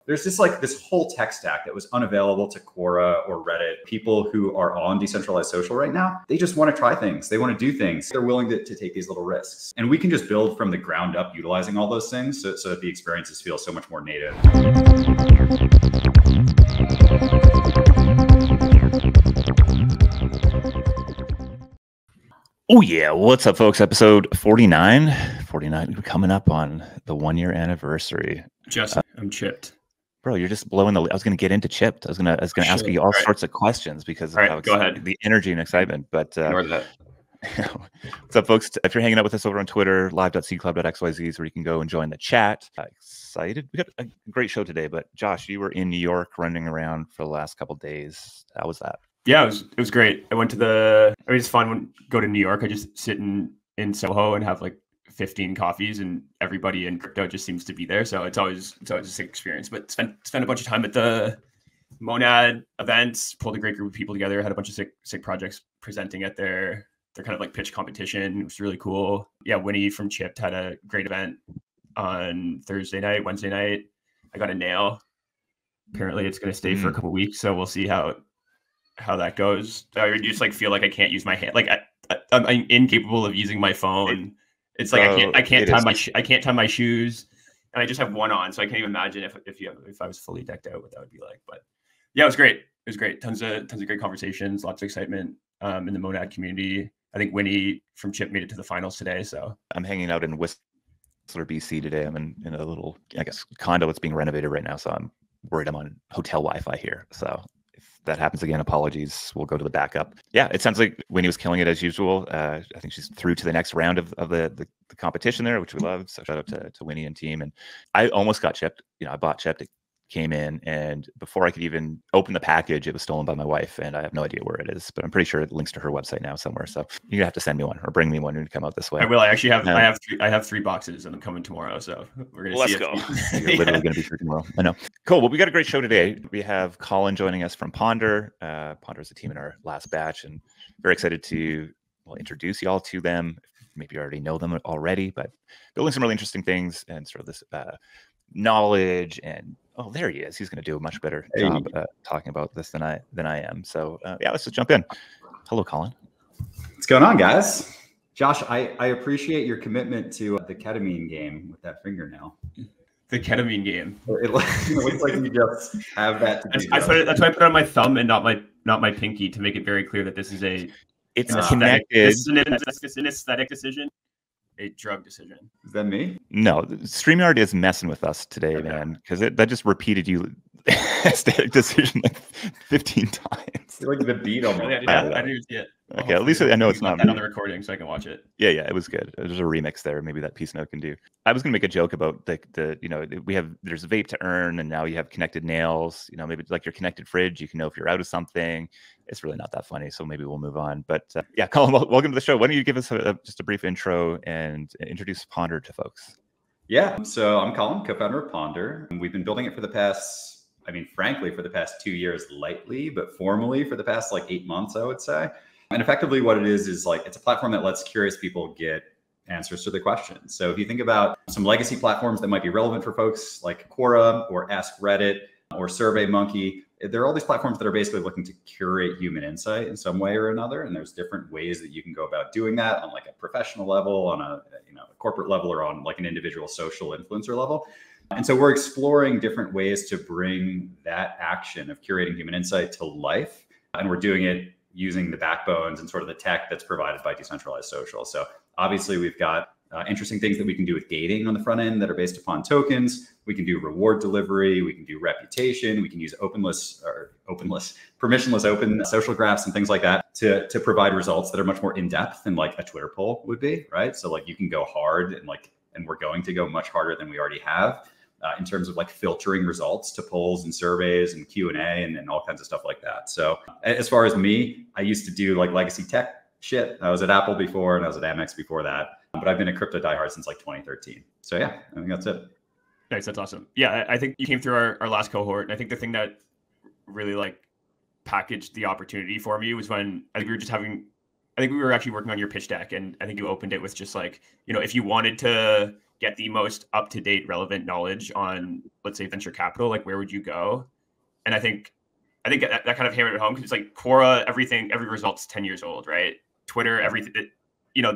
There's just like this whole tech stack that was unavailable to Quora or Reddit. People who are on decentralized social right now, they just want to try things. They want to do things. They're willing to take these little risks. And we can just build from the ground up utilizing all those things so that the experiences feel so much more native. Oh yeah, what's up folks? Episode 49. We're coming up on the 1 year anniversary. Jess, I'm chipped. Bro, you're just blowing the I was gonna get into chipped. I was gonna ask you all sorts of questions because of how the energy and excitement. But ignore that. What's up, folks? If you're hanging out with us over on Twitter, live.cclub.xyz is where you can go and join the chat. Excited. We got a great show today, but Josh, you were in New York running around for the last couple of days. How was that? Yeah, it was great. I went to it's fun when go to New York. I just sit in Soho and have like 15 coffees, and everybody in crypto just seems to be there. So it's always a sick experience. But spent a bunch of time at the Monad events, pulled a great group of people together, had a bunch of sick projects presenting at their kind of like pitch competition. It was really cool. Yeah, Winnie from Chipped had a great event on Thursday night, Wednesday night. I got a nail. Apparently it's gonna stay for a couple of weeks, so we'll see how that goes. I just like feel like I can't use my hand. Like I'm incapable of using my phone. It's like I can't tie my shoes, and I just have one on, so I can't even imagine if I was fully decked out what that would be like. But yeah, it was great. It was great. Tons of great conversations, lots of excitement in the Monad community. I think Winnie from Chip made it to the finals today. So I'm hanging out in Whistler, BC today. I'm in a little, I guess, condo that's being renovated right now, so I'm worried I'm on hotel Wi-Fi here. So if that happens again, apologies. We'll go to the backup. Yeah, it sounds like Winnie was killing it as usual. I think she's through to the next round of the competition there, which we love. So shout out to Winnie and team. And I almost got chipped. I bought chipped. It came in, and before I could even open the package, it was stolen by my wife, and I have no idea where it is. But I'm pretty sure it links to her website now somewhere. So you're gonna have to send me one or bring me one when you come out this way. I will. I actually have. I have 3 boxes, and I'm coming tomorrow. So we're gonna see. Let's go. You're literally gonna be here tomorrow. I know. Cool. Well, we got a great show today. We have Colin joining us from Ponder. Ponder is a team in our last batch, and very excited to introduce y'all to them. Maybe you already know them already, but building some really interesting things and sort of this knowledge and there he is. He's going to do a much better job talking about this than I am. So yeah, let's just jump in. Hello, Colin. What's going on, guys? Josh, I appreciate your commitment to the ketamine game with that fingernail. The ketamine game. It looks like you just have that. That's why I put it on my thumb and not my pinky to make it very clear that this is it's connected. It's an aesthetic decision. A drug decision. Is that me? No, StreamYard is messing with us today, man, because that just repeated you aesthetic decision like 15 times. Like the beat on I didn't see it. Okay, at least I know it's not that on the recording so I can watch it. Yeah, it was good. There's a remix there. Maybe that piece note can do. I was gonna make a joke about there's vape to earn, and now you have connected nails. Maybe like your connected fridge, you can know if you're out of something. It's really not that funny, so maybe we'll move on. But yeah, Colin, welcome to the show. Why don't you give us just a brief intro and introduce Ponder to folks? Yeah, so I'm Colin, co-founder of Ponder. We've been building it for the past, frankly, for the past 2 years lightly, but formally for the past 8 months, I would say. And effectively what it is it's a platform that lets curious people get answers to their questions. So if you think about some legacy platforms that might be relevant for folks like Quora or Ask Reddit or SurveyMonkey, there are all these platforms that are basically looking to curate human insight in some way or another. And there's different ways that you can go about doing that on a professional level, on a corporate level, or on an individual social influencer level. And so we're exploring different ways to bring that action of curating human insight to life. And we're doing it using the backbones and sort of the tech that's provided by decentralized social. So obviously we've got interesting things that we can do with gating on the front end that are based upon tokens. We can do reward delivery. We can do reputation. We can use permissionless open social graphs and things like that to provide results that are much more in-depth than a Twitter poll would be, right? So you can go hard and we're going to go much harder than we already have in terms of filtering results to polls and surveys and Q&A and all kinds of stuff like that. So as far as me, I used to do legacy tech shit. I was at Apple before and I was at Amex before that, but I've been a crypto diehard since 2013. So yeah, I think that's it. Nice, that's awesome. Yeah, I think you came through our last cohort, and I think the thing that really packaged the opportunity for me was when I think we were actually working on your pitch deck, and I think you opened it with just if you wanted to get the most up-to-date relevant knowledge on, let's say, venture capital, like where would you go? And I think that kind of hammered it home, because it's like Quora, every result's 10 years old, right? Twitter, everything,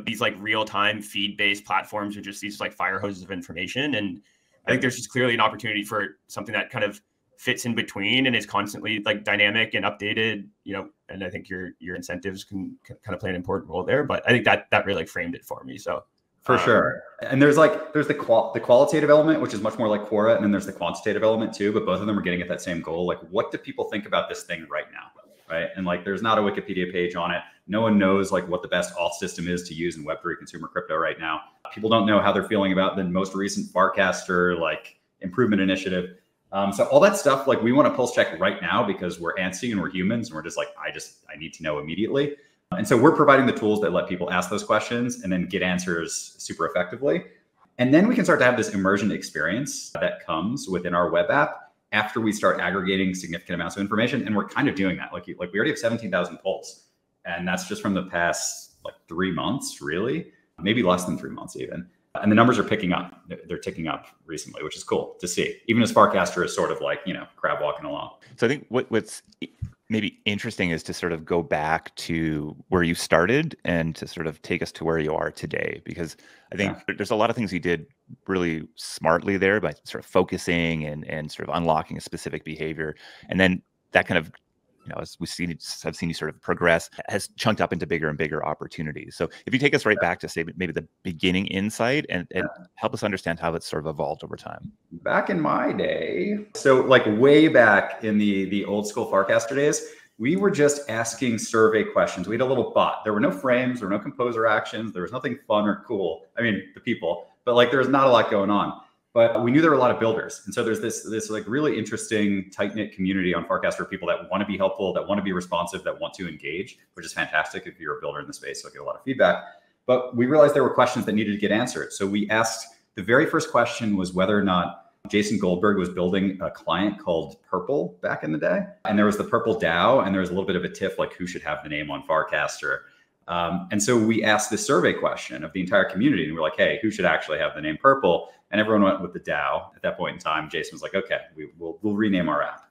these like real-time feed-based platforms are just these like fire hoses of information. And I think there's just clearly an opportunity for something that kind of fits in between and is constantly like dynamic and updated, and I think your incentives can kind of play an important role there. But I think that really like framed it for me. So for sure. And there's the qualitative element, which is much more like Quora, and then there's the quantitative element too, but both of them are getting at that same goal. Like, what do people think about this thing right now? Right. And like, there's not a Wikipedia page on it. No one knows like what the best auth system is to use in Web3 consumer crypto right now. People don't know how they're feeling about the most recent Farcaster like improvement initiative. So all that stuff, like we want to pulse check right now because we're antsy and we're humans and we're just like, I need to know immediately. And so we're providing the tools that let people ask those questions and then get answers super effectively. And then we can start to have this immersion experience that comes within our web app after we start aggregating significant amounts of information. And we're kind of doing that. Like we already have 17,000 polls. And that's just from the past like 3 months, really, maybe less than 3 months even. And the numbers are picking up. They're ticking up recently, which is cool to see. Even as Farcaster is sort of like, crab walking along. So I think what's maybe interesting is to sort of go back to where you started and to sort of take us to where you are today, because I think there's a lot of things you did really smartly there by sort of focusing and sort of unlocking a specific behavior. And then that kind of, as I've seen you sort of progress, has chunked up into bigger and bigger opportunities. So if you take us right back to say maybe the beginning insight and help us understand how it's sort of evolved over time. Back in my day, so like way back in the old school Farcaster days, we were just asking survey questions. We had a little bot. There were no frames, there were no composer actions. There was nothing fun or cool. I mean, the people, but like there was not a lot going on. But we knew there were a lot of builders. And so there's this like really interesting tight-knit community on Farcaster of people that want to be helpful, that want to be responsive, that want to engage, which is fantastic if you're a builder in the space. So I get a lot of feedback. But we realized there were questions that needed to get answered. So we asked, the very first question was whether or not Jason Goldberg was building a client called Purple back in the day. And there was the Purple DAO, and there was a little bit of a tiff, like who should have the name on Farcaster. And so we asked this survey question of the entire community, and we're like, hey, who should actually have the name Purple? And everyone went with the DAO. At that point in time, Jason was like, okay, we'll rename our app.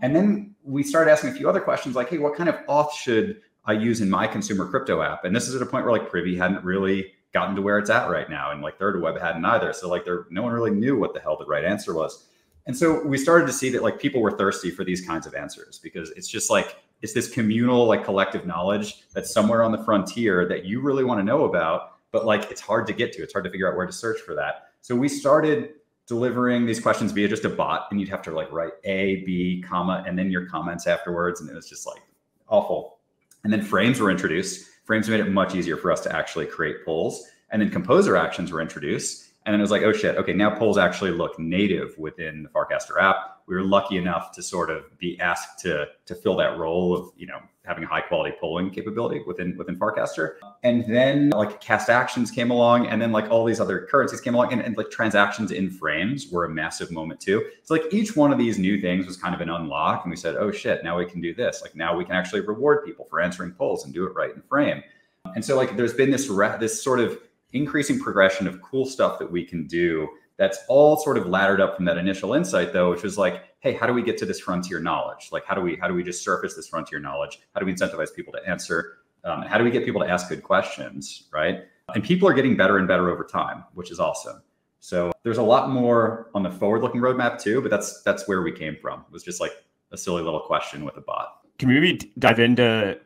And then we started asking a few other questions like, hey, what kind of auth should I use in my consumer crypto app? And this is at a point where like Privy hadn't really gotten to where it's at right now. And like ThirdWeb hadn't either. So like no one really knew what the hell the right answer was. And so we started to see that like people were thirsty for these kinds of answers, because it's just like, it's this communal, like collective knowledge that's somewhere on the frontier that you really want to know about, but like, it's hard to get to. It's hard to figure out where to search for that. So we started delivering these questions via just a bot, and you'd have to like write A, B, comma, and then your comments afterwards. And it was just like awful. And then frames were introduced. Frames made it much easier for us to actually create polls. And then composer actions were introduced. And then it was like, oh shit, okay, now polls actually look native within the Farcaster app. We were lucky enough to sort of be asked to fill that role of, having a high quality polling capability within Farcaster. And then like cast actions came along, and then like all these other currencies came along, and like transactions in frames were a massive moment too. So like each one of these new things was kind of an unlock, and we said, oh shit, now we can do this. Like now we can actually reward people for answering polls and do it right in frame. And so like there's been this sort of increasing progression of cool stuff that we can do that's all sort of laddered up from that initial insight though, which was like, hey, how do we get to this frontier knowledge? Like, how do we just surface this frontier knowledge? How do we incentivize people to answer? How do we get people to ask good questions, right? And people are getting better and better over time, which is awesome. So there's a lot more on the forward-looking roadmap too, but that's where we came from. It was just like a silly little question with a bot. Can we maybe dive into,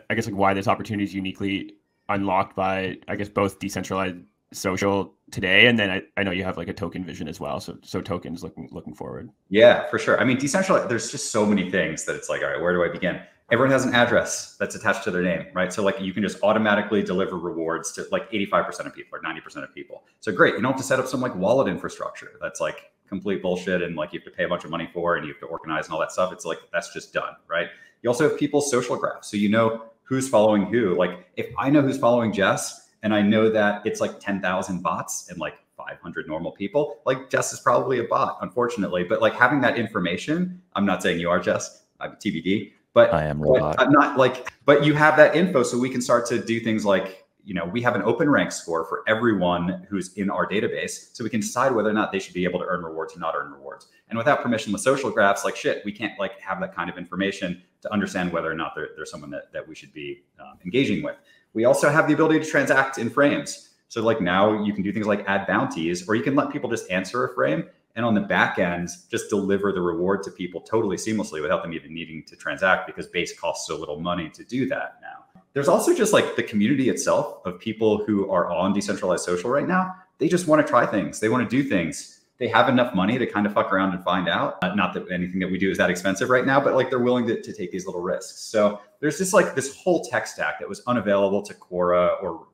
I guess, like why this opportunity is uniquely unlocked by, I guess, both decentralized social today, and then I know you have like a token vision as well. So tokens looking forward. Yeah, for sure. I mean, decentralized, there's just so many things that it's like, all right, where do I begin? Everyone has an address that's attached to their name, right? So like you can just automatically deliver rewards to like 85% of people or 90% of people. So great. You don't have to set up some like wallet infrastructure. That's like complete bullshit. And like you have to pay a bunch of money for, and you have to organize and all that stuff. It's like, that's just done, right? You also have people's social graphs. So you know who's following who. Like if I know who's following Jess, and I know that it's like 10,000 bots and like 500 normal people, like Jess is probably a bot, unfortunately. But like having that information, I'm not saying you are, Jess, I'm TBD, but I am robot. I'm not like, but you have that info, so we can start to do things like, we have an open rank score for everyone who's in our database, so we can decide whether or not they should be able to earn rewards or not earn rewards. And without permissionless social graphs, like shit, we can't like have that kind of information to understand whether or not they're someone that we should be engaging with. We also have the ability to transact in frames. So like now you can do things like add bounties, or you can let people just answer a frame, and on the back end, just deliver the reward to people totally seamlessly without them even needing to transact, because base costs so little money to do that now. There's also just like the community itself of people who are on decentralized social right now. They just want to try things. They want to do things. They have enough money to kind of fuck around and find out. Not that anything that we do is that expensive right now, but like they're willing to take these little risks. So there's just like this whole tech stack that was unavailable to Quora or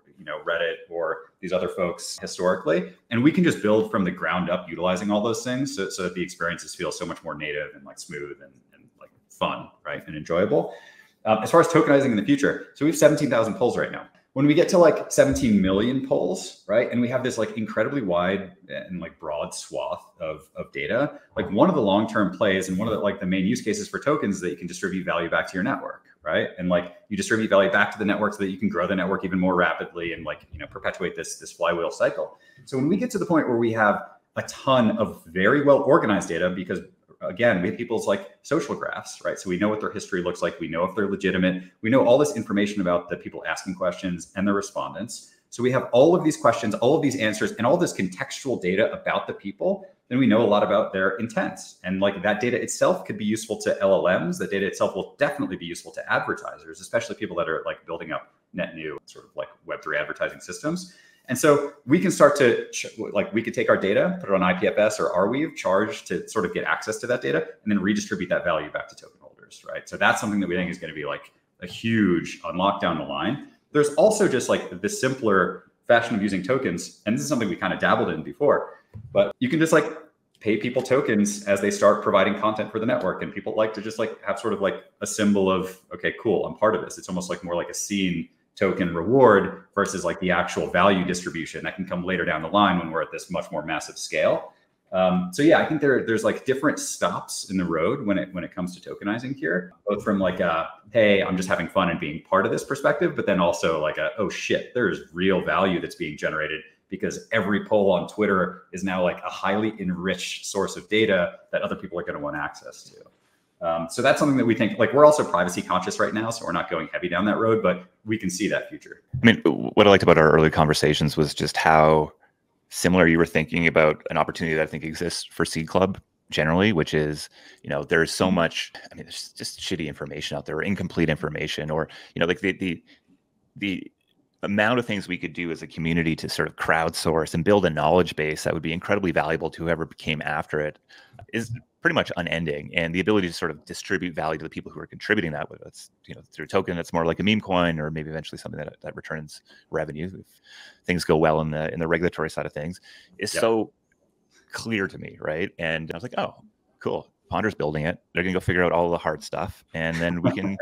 Reddit or these other folks historically. And we can just build from the ground up utilizing all those things so that the experiences feel so much more native and like smooth and like fun, right? And enjoyable. As far as tokenizing in the future, so we have 17,000 polls right now. When we get to like 17 million polls, right? And we have this like incredibly wide and like broad swath of data, like one of the long-term plays and one of the like the main use cases for tokens is that you can distribute value back to your network, right? And like you distribute value back to the network so that you can grow the network even more rapidly and like, perpetuate this flywheel cycle. So when we get to the point where we have a ton of very well organized data, because again, we have people's like social graphs, right? So we know what their history looks like. We know if they're legitimate. We know all this information about the people asking questions and the respondents. So we have all of these questions, all of these answers, and all this contextual data about the people. Then we know a lot about their intents. And like that data itself could be useful to LLMs. The data itself will definitely be useful to advertisers, especially people that are like building up net new sort of like Web3 advertising systems. And so we can start to we could take our data, put it on IPFS or Arweave, charge to sort of get access to that data, and then redistribute that value back to token holders, right? So that's something that we think is going to be like a huge unlock down the line. There's also just like the simpler fashion of using tokens, and this is something we kind of dabbled in before, but you can just like pay people tokens as they start providing content for the network, and people like to just like have sort of like a symbol of, okay, cool, I'm part of this. It's almost like more like a scene token reward versus like the actual value distribution that can come later down the line when we're at this much more massive scale. So yeah, I think there's like different stops in the road when it comes to tokenizing here, both from like hey, I'm just having fun and being part of this perspective, but then also like oh shit, there's real value that's being generated because every poll on Twitter is now like a highly enriched source of data that other people are going to want access to. So that's something that we think, like, we're also privacy conscious right now, so we're not going heavy down that road, but we can see that future. I mean, what I liked about our early conversations was just how similar you were thinking about an opportunity that I think exists for Seed Club generally, which is, there's so much, I mean, there's just shitty information out there or incomplete information, or, like the amount of things we could do as a community to sort of crowdsource and build a knowledge base that would be incredibly valuable to whoever came after it is pretty much unending. And the ability to sort of distribute value to the people who are contributing that, whether it's through a token that's more like a meme coin, or maybe eventually something that returns revenue if things go well in the regulatory side of things, is so clear to me, right? And I was like, oh, cool, Ponder's building it. They're gonna go figure out all the hard stuff, and then we can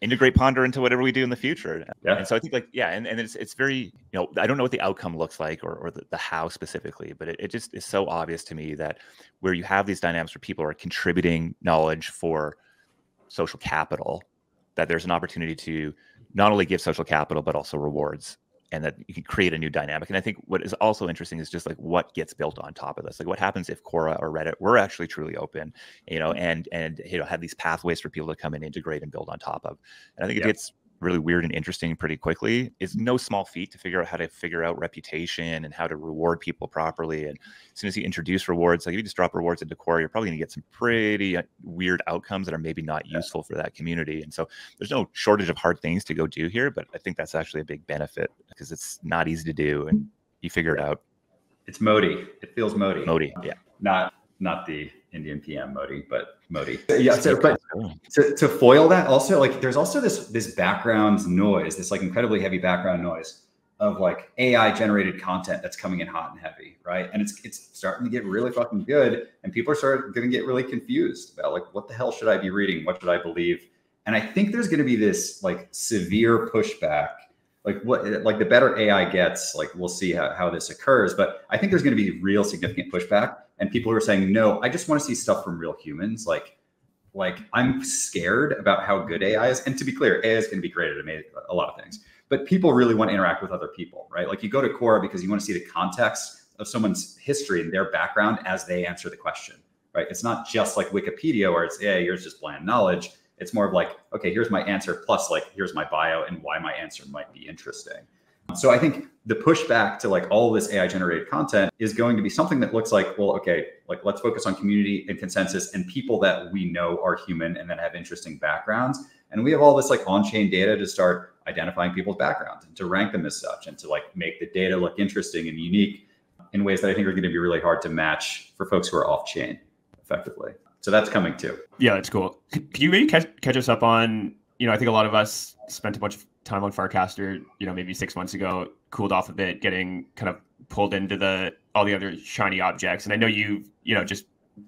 integrate Ponder into whatever we do in the future. And so I think and it's very, I don't know what the outcome looks like or the how specifically, but it just is so obvious to me that where you have these dynamics where people are contributing knowledge for social capital, that there's an opportunity to not only give social capital, but also rewards, and that you can create a new dynamic. And I think what is also interesting is just like what gets built on top of this. Like what happens if Quora or Reddit were actually truly open, and have these pathways for people to come and integrate and build on top of. And I think it gets really weird and interesting pretty quickly. It's no small feat to figure out how to figure out reputation and how to reward people properly. And as soon as you introduce rewards, like if you just drop rewards into Quora, you're probably gonna get some pretty weird outcomes that are maybe not useful for that community. And so there's no shortage of hard things to go do here, but I think that's actually a big benefit because it's not easy to do and you figure it out. It's Modi. It feels Modi. Modi, yeah. Not the Indian PM Modi, but Modi. Yeah. So, but to foil that, also like there's also this background noise, this like incredibly heavy background noise of like AI generated content that's coming in hot and heavy, right? And it's starting to get really fucking good, and people are going to get really confused about like, what the hell should I be reading? What should I believe? And I think there's going to be this like severe pushback. Like the better AI gets, like we'll see how this occurs. But I think there's going to be real significant pushback, and people who are saying, no, I just want to see stuff from real humans. Like I'm scared about how good AI is. And to be clear, AI is going to be great at a lot of things. but people really want to interact with other people, right? Like you go to Quora because you want to see the context of someone's history and their background as they answer the question, right? It's not just like Wikipedia where it's, yeah, here's just bland knowledge. It's more of like, okay, here's my answer plus like, here's my bio and why my answer might be interesting. So I think the pushback to like all this AI generated content is going to be something that looks like, well, okay, like let's focus on community and consensus and people that we know are human and that have interesting backgrounds. And we have all this like on-chain data to start identifying people's backgrounds and to rank them as such and to like make the data look interesting and unique in ways that I think are going to be really hard to match for folks who are off-chain effectively. So that's coming too. Yeah, that's cool. Could you maybe catch us up on, I think a lot of us spent a bunch of time on Farcaster, maybe 6 months ago, cooled off a bit, getting kind of pulled into all the other shiny objects. And I know you've, just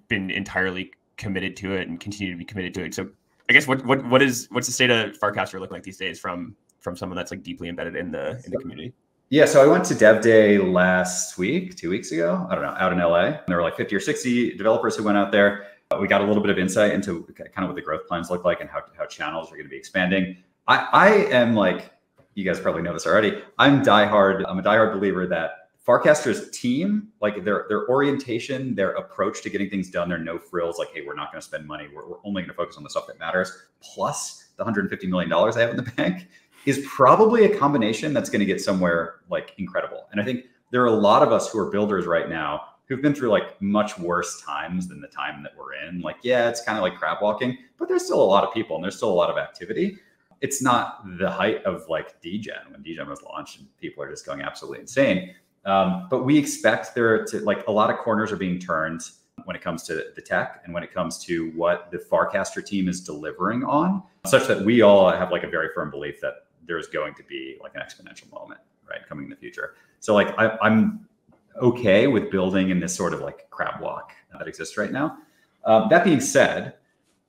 been entirely committed to it and continue to be committed to it. So I guess what's the state of Farcaster look like these days from someone that's like deeply embedded in the community? Yeah, so I went to Dev Day last week, 2 weeks ago, I don't know, out in LA. And there were like 50 or 60 developers who went out there. We got a little bit of insight into kind of what the growth plans look like and how channels are going to be expanding. I am like, you guys probably know this already, I'm a diehard believer that Farcaster's team, like their orientation, their approach to getting things done, they're no frills, like, hey, we're not going to spend money. We're only going to focus on the stuff that matters. Plus the $150 million I have in the bank is probably a combination that's going to get somewhere like incredible. And I think there are a lot of us who are builders right now who've been through like much worse times than the time that we're in. Like, yeah, it's kind of like crab walking, but there's still a lot of people and there's still a lot of activity. It's not the height of like degen when degen was launched and people are just going absolutely insane. But we expect there to like a lot of corners are being turned when it comes to the tech and when it comes to what the Farcaster team is delivering on, such that we all have like a very firm belief that there's going to be like an exponential moment, right, coming in the future. So like I'm okay with building in this sort of like crab walk that exists right now. That being said,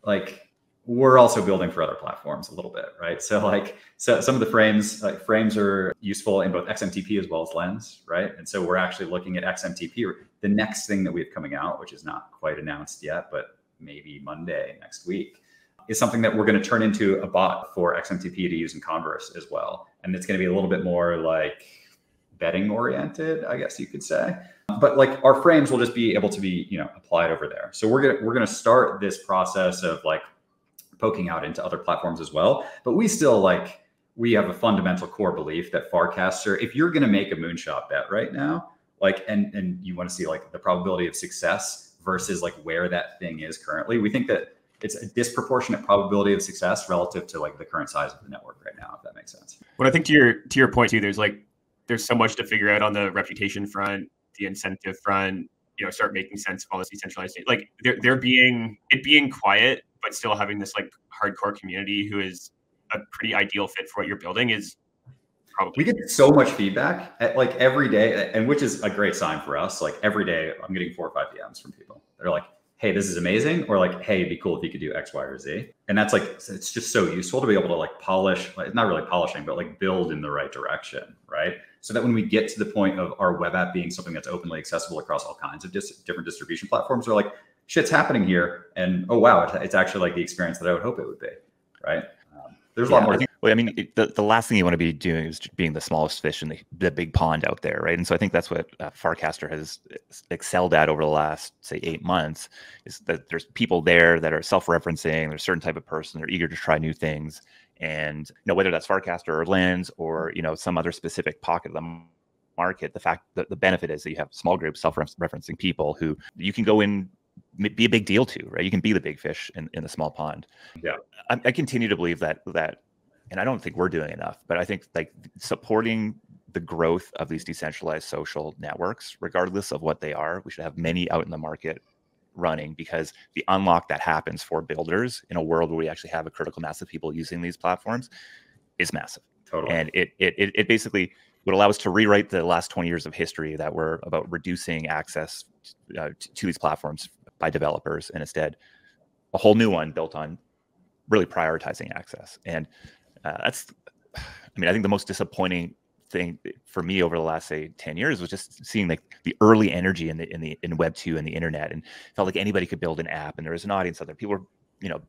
like we're also building for other platforms a little bit, right? So like some of the frames are useful in both XMTP as well as Lens, right? And so we're actually looking at XMTP, the next thing that we have coming out, which is not quite announced yet, but maybe Monday next week, is something that we're going to turn into a bot for XMTP to use in Converse as well. And it's going to be a little bit more like betting oriented, I guess you could say. But like our frames will just be able to be, applied over there. So we're going to start this process of like poking out into other platforms as well. But we still we have a fundamental core belief that Farcaster, if you're going to make a moonshot bet right now, like, and you want to see like the probability of success versus like where that thing is currently, we think that it's a disproportionate probability of success relative to like the current size of the network right now, if that makes sense. But I think to your point too, there's so much to figure out on the reputation front, the incentive front, start making sense of all this decentralized data. Like it being quiet, but still having this like hardcore community who is a pretty ideal fit for what you're building is probably. We get so much feedback like every day, and which is a great sign for us. Like every day I'm getting 4 or 5 DMs from people. They're like, hey, this is amazing. Or like, hey, it'd be cool if you could do X, Y, or Z. And that's like, it's just so useful to be able to like polish, like not really polishing, but like build in the right direction, right? So that when we get to the point of our web app being something that's openly accessible across all kinds of different distribution platforms, we're like, shit's happening here. And oh, wow, it's actually like the experience that I would hope it would be, right? There's a lot more. The last thing you want to be doing is being the smallest fish in the big pond out there, right? And so I think that's what Farcaster has excelled at over the last, say, 8 months, is that there's people there that are self-referencing. There's a certain type of person. They're eager to try new things. And whether that's Farcaster or Lens or some other specific pocket of the market, the fact that the benefit is that you have small groups, self-referencing people who you can go in, be a big deal to, right? You can be the big fish in the small pond. Yeah, I continue to believe that, and I don't think we're doing enough, but I think like supporting the growth of these decentralized social networks, regardless of what they are, we should have many out in the market running, because the unlock that happens for builders in a world where we actually have a critical mass of people using these platforms is massive. Totally. And it basically would allow us to rewrite the last 20 years of history that were about reducing access to these platforms by developers, and instead a whole new one built on really prioritizing access. And I think the most disappointing thing for me over the last, say, 10 years was just seeing like the early energy in Web 2 and the internet, and felt like anybody could build an app and there was an audience out there. People were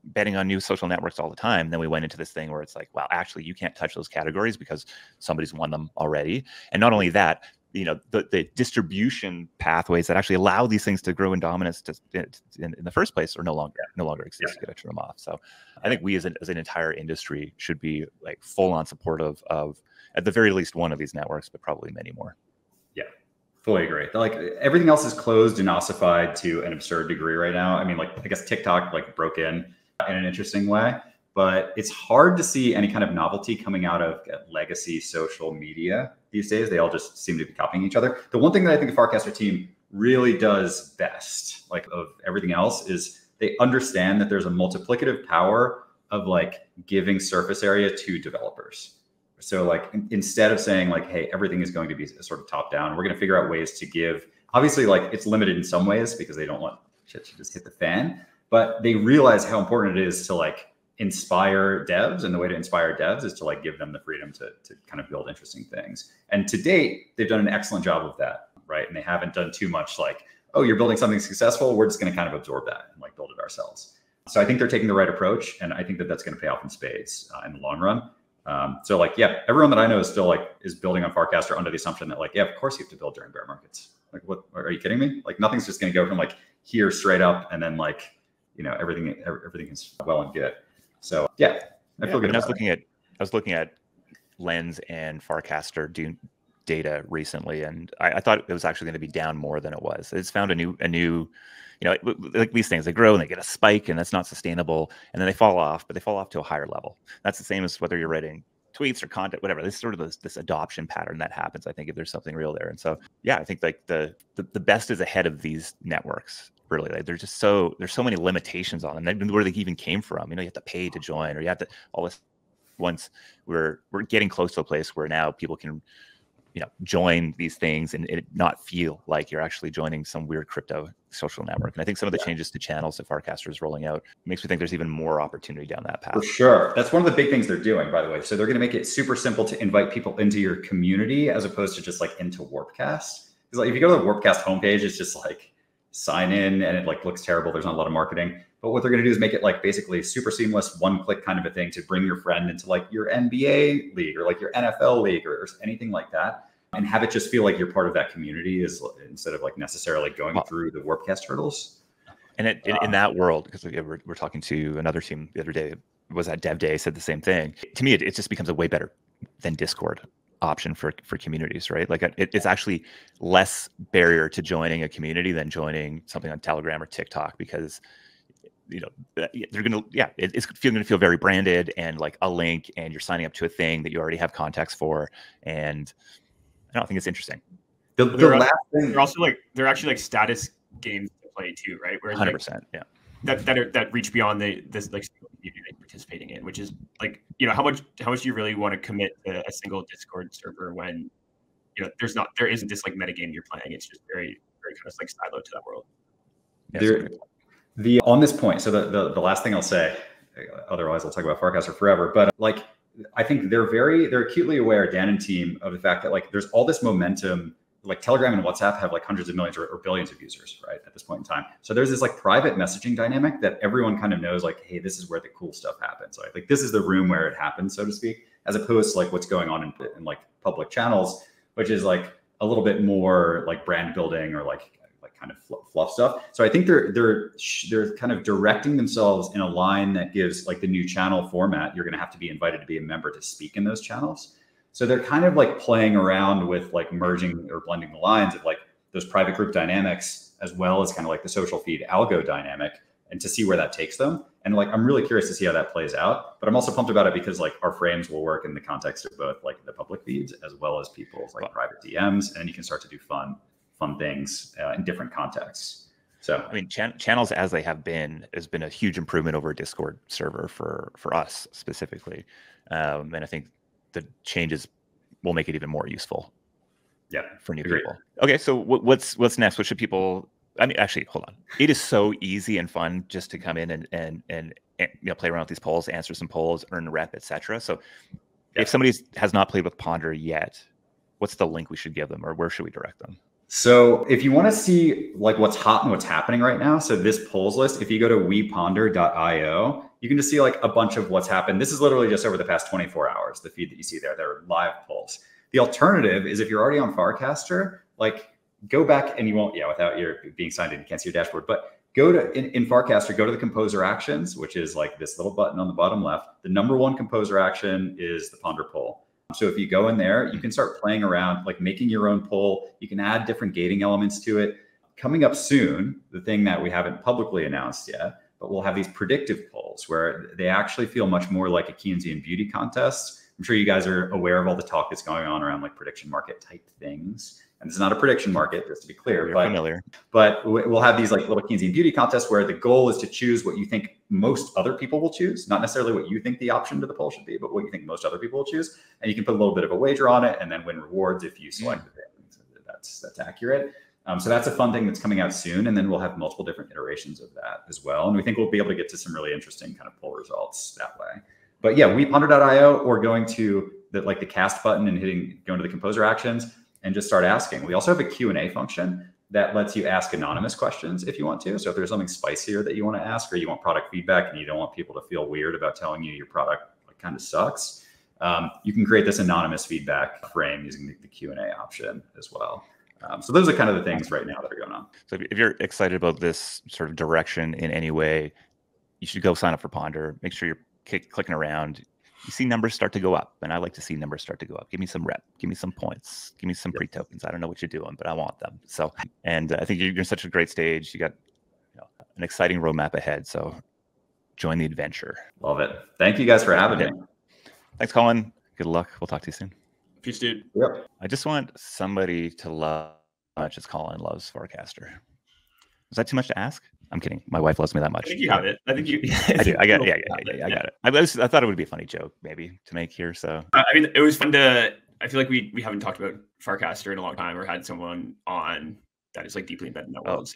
betting on new social networks all the time. Then we went into this thing where it's like, well, actually, you can't touch those categories because somebody's won them already. And not only that, the distribution pathways that actually allow these things to grow in dominance in the first place are no longer exist. You got to turn them off. So I think we as an entire industry should be like full on supportive of at the very least one of these networks, but probably many more. Yeah, fully agree. Like everything else is closed and ossified to an absurd degree right now. I mean, like I guess TikTok like broke in an interesting way, but it's hard to see any kind of novelty coming out of legacy social media these days. They all just seem to be copying each other. The one thing that I think the Farcaster team really does best, like of everything else, is they understand that there's a multiplicative power of like giving surface area to developers. So like instead of saying like, hey, everything is going to be sort of top down, we're going to figure out ways to give. Obviously, like it's limited in some ways because they don't want shit to just hit the fan, but they realize how important it is to like inspire devs, and the way to inspire devs is to like give them the freedom to kind of build interesting things. And to date, they've done an excellent job of that, right? And they haven't done too much like, oh, you're building something successful, we're just going to kind of absorb that and like build it ourselves. So I think they're taking the right approach, and I think that that's going to pay off in spades in the long run. So like, yeah, everyone that I know is still like is building on Farcaster under the assumption that like, yeah, of course you have to build during bear markets. Like, what are you kidding me? Like nothing's just going to go from like here straight up and then like, everything is well and good. So yeah, I feel good. I was looking at Lens and Farcaster data recently, and I thought it was actually going to be down more than it was. It's found a new, like these things, they grow and they get a spike, and that's not sustainable, and then they fall off, but they fall off to a higher level. That's the same as whether you're writing tweets or content, whatever. This sort of this adoption pattern that happens. I think if there's something real there, and so yeah, I think like the best is ahead of these networks. Really, like there's so many limitations on them, where they even came from. You have to pay to join, or you have to all this. Once we're getting close to a place where now people can join these things and it not feel like you're actually joining some weird crypto social network. And I think some of the changes to channels that Farcaster is rolling out makes me think there's even more opportunity down that path. For sure. That's one of the big things they're doing, by the way. So they're going to make it super simple to invite people into your community as opposed to just like into Warpcast. Because like if you go to the Warpcast homepage, it's just like sign in and it like looks terrible. There's not a lot of marketing. But what they're going to do is make it like basically super seamless, one-click kind of a thing to bring your friend into like your NBA league or like your NFL league or anything like that, and have it just feel like you're part of that community instead of like necessarily going through the Warpcast hurdles. And in that world, because we're talking to another team the other day, was at Dev Day, said the same thing. To me, it just becomes a way better than Discord option for communities, right? Like it's actually less barrier to joining a community than joining something on Telegram or TikTok, because they're gonna it's gonna feel very branded and like a link, and you're signing up to a thing that you already have context for, and I don't think it's interesting. The last thing, they're also like they're actually like status games to play too, right? Whereas 100%, yeah. That reach beyond this like community that you're participating in, which is like how much do you really want to commit to a single Discord server when there isn't this like metagame you're playing. It's just very very kind of like siloed to that world. Yeah, on this point, so the last thing I'll say, otherwise I'll talk about Farcaster forever, but like I think they're acutely aware, Dan and team, of the fact that like there's all this momentum. Like Telegram and WhatsApp have like hundreds of millions or billions of users, right, at this point in time. So there's this like private messaging dynamic that everyone kind of knows, like, hey, this is where the cool stuff happens. Like this is the room where it happens, so to speak, as opposed to like what's going on in like public channels, which is like a little bit more like brand building or like kind of fluff stuff. So I think they're kind of directing themselves in a line that gives like the new channel format. You're going to have to be invited to be a member to speak in those channels. So they're kind of like playing around with like merging or blending the lines of like those private group dynamics as well as kind of like the social feed algo dynamic, and to see where that takes them. And like, I'm really curious to see how that plays out, but I'm also pumped about it because like our frames will work in the context of both like the public feeds as well as people's like private DMs. And you can start to do fun things in different contexts. So, I mean, channels as they have been has been a huge improvement over a Discord server for us specifically. And I think the changes will make it even more useful. Yeah, for new people. Okay, so what's next? What should people? I mean, actually, hold on. It is so easy and fun just to come in and play around with these polls, answer some polls, earn rep, etc. So, if somebody has not played with Ponder yet, what's the link we should give them, or where should we direct them? So if you want to see like what's hot and what's happening right now, so this polls list, if you go to weponder.io, you can just see like a bunch of what's happened. This is literally just over the past 24 hours, the feed that you see there. There are live polls. The alternative is if you're already on Farcaster, like go back and you won't, without your being signed in, you can't see your dashboard, but go to, in Farcaster, go to the composer actions, which is like this little button on the bottom left. The number one composer action is the Ponder poll. So if you go in there, you can start playing around, like making your own poll. You can add different gating elements to it. Coming up soon, the thing that we haven't publicly announced yet, but we'll have these predictive polls where they actually feel much more like a Keynesian beauty contest. I'm sure you guys are aware of all the talk that's going on around like prediction market type things. And this is not a prediction market, just to be clear. You're familiar. But we'll have these like little Keynesian beauty contests where the goal is to choose what you think most other people will choose, not necessarily what you think the option to the poll should be, but what you think most other people will choose. And you can put a little bit of a wager on it and then win rewards if you select it. That's accurate. So that's a fun thing that's coming out soon. And then we'll have multiple different iterations of that as well. And we think we'll be able to get to some really interesting kind of poll results that way. But yeah, weponder.io or going to the cast button and going to the composer actions and just start asking. We also have a Q&A function that lets you ask anonymous questions if you want to. So if there's something spicier that you want to ask, or you want product feedback and you don't want people to feel weird about telling you your product kind of sucks, you can create this anonymous feedback frame using the Q&A option as well. So those are kind of the things right now that are going on. So if you're excited about this sort of direction in any way, you should go sign up for Ponder. Make sure you're clicking around. You see numbers start to go up, and I like to see numbers start to go up. Give me some rep, give me some points, give me some pre-tokens. I don't know what you're doing, but I want them. So, and I think you're in such a great stage. You got an exciting roadmap ahead. So join the adventure. Love it. Thank you guys for having me. Thanks, Colin. Good luck. We'll talk to you soon. Peace, dude. Yep. I just want somebody to love as much as Colin loves Farcaster. Is that too much to ask? I'm kidding. My wife loves me that much. I think you have it. I think you. I do. I got it. I got it. I thought it would be a funny joke maybe to make here. So I mean, it was fun to. I feel like we haven't talked about Farcaster in a long time, or had someone on that is like deeply embedded in that world.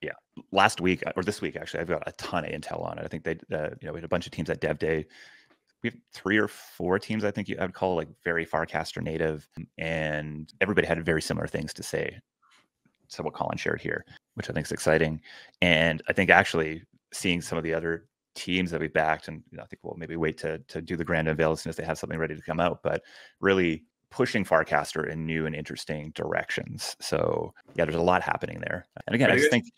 Yeah, last week or this week actually, I've got a ton of intel on it. I think we had a bunch of teams at Dev Day. We have 3 or 4 teams I think I would call like very Farcaster native, and everybody had very similar things to say. So what Colin shared here, which I think is exciting. And I think actually seeing some of the other teams that we backed, and I think we'll maybe wait to do the grand unveil as soon as they have something ready to come out, but really pushing Farcaster in new and interesting directions. So yeah, there's a lot happening there. And again, I just think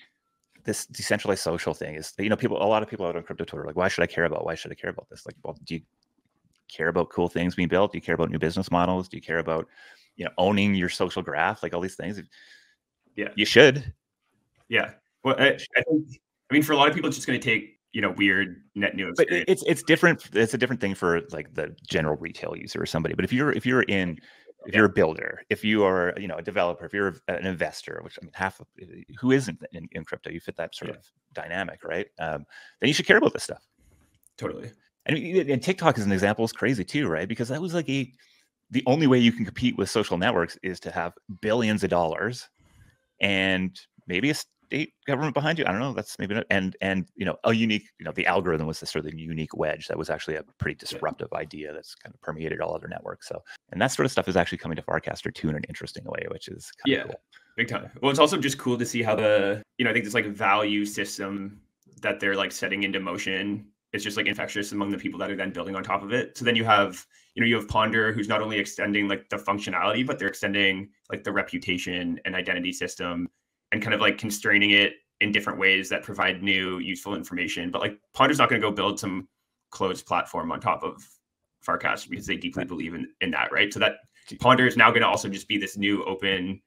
this decentralized social thing is, a lot of people out on crypto Twitter are like, why should I care about this? Like, well, do you care about cool things being built? Do you care about new business models? Do you care about, owning your social graph? Like all these things. Yeah, you should. Yeah. Well, I mean, for a lot of people, it's just going to take, weird net new experience. But it's different. It's a different thing for like the general retail user or somebody. But if you're a builder, if you are, a developer, if you're an investor, which I mean, who isn't in crypto, you fit that sort of dynamic, right? Then you should care about this stuff. Totally. And TikTok as an example is crazy too, right? Because that was like the only way you can compete with social networks is to have billions of dollars and maybe a state government behind you. I don't know. That's maybe not, and a unique, the algorithm was this sort of unique wedge that was actually a pretty disruptive idea that's kind of permeated all other networks. So, and that sort of stuff is actually coming to Farcaster too in an interesting way, which is kind of cool. Big time. Well, it's also just cool to see how I think this like value system that they're like setting into motion. It's just like infectious among the people that are then building on top of it. So then you have Ponder, who's not only extending like the functionality, but they're extending like the reputation and identity system and kind of like constraining it in different ways that provide new useful information. But like Ponder's not going to go build some closed platform on top of Farcaster because they deeply believe in that, right? So that Ponder is now going to also just be this new open